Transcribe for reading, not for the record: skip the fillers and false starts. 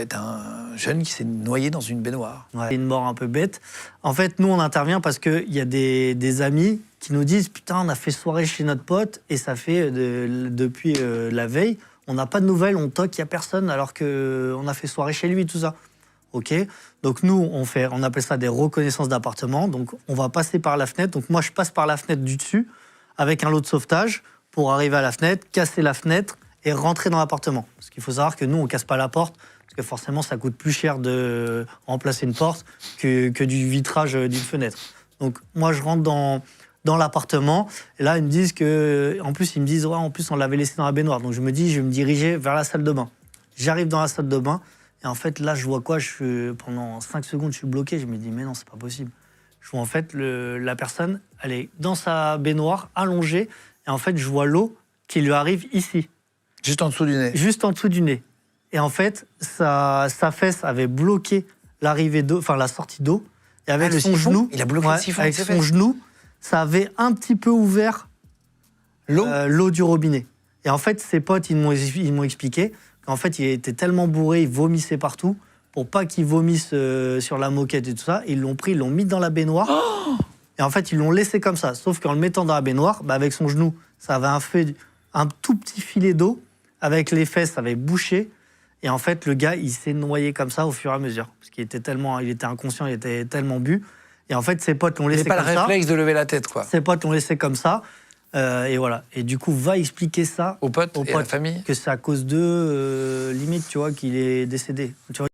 D'un jeune qui s'est noyé dans une baignoire. Ouais. Une mort un peu bête. En fait, nous, on intervient parce qu'il y a des amis qui nous disent « Putain, on a fait soirée chez notre pote et ça fait depuis la veille, on n'a pas de nouvelles, on toque, il n'y a personne alors qu'on a fait soirée chez lui, tout ça. » Ok. Donc nous, on appelle ça des reconnaissances d'appartement. Donc on va passer par la fenêtre. Donc moi, je passe par la fenêtre du dessus avec un lot de sauvetage pour arriver à la fenêtre, casser la fenêtre et rentrer dans l'appartement. Parce qu'il faut savoir que nous, on ne casse pas la porte. Parce que forcément, ça coûte plus cher de remplacer une porte que du vitrage d'une fenêtre. Donc, moi, je rentre dans l'appartement. Et là, ils me disent en plus, ouais, en plus, on l'avait laissé dans la baignoire. Donc, je me dis, je vais me diriger vers la salle de bain. J'arrive dans la salle de bain. Et en fait, là, je vois quoi? Pendant 5 secondes, je suis bloqué. Je me dis, mais non, c'est pas possible. Je vois en fait la personne, elle est dans sa baignoire, allongée. Et en fait, je vois l'eau qui lui arrive ici. Juste en dessous du nez. Juste en dessous du nez. Et en fait, sa fesse avait bloqué l'arrivée d'eau, enfin la sortie d'eau. Et avec son genou, il a bloqué le siphon avec son genou, ça avait un petit peu ouvert l'eau du robinet. Et en fait, ses potes, ils m'ont expliqué qu'en fait, il était tellement bourré, il vomissait partout, pour pas qu'il vomisse sur la moquette et tout ça. Ils l'ont pris, ils l'ont mis dans la baignoire. Oh, et en fait, ils l'ont laissé comme ça. Sauf qu'en le mettant dans la baignoire, avec son genou, ça avait fait un tout petit filet d'eau. Avec les fesses, ça avait bouché. Et en fait, le gars, il s'est noyé comme ça au fur et à mesure. Parce qu'il était inconscient, il était tellement bu. Et en fait, ses potes l'ont laissé comme ça. Il n'avait pas le réflexe de lever la tête, quoi. Ses potes l'ont laissé comme ça. Et voilà. Et du coup, va expliquer ça aux potes et à la famille. Que c'est à cause d'eux, limite, tu vois, qu'il est décédé. Tu vois,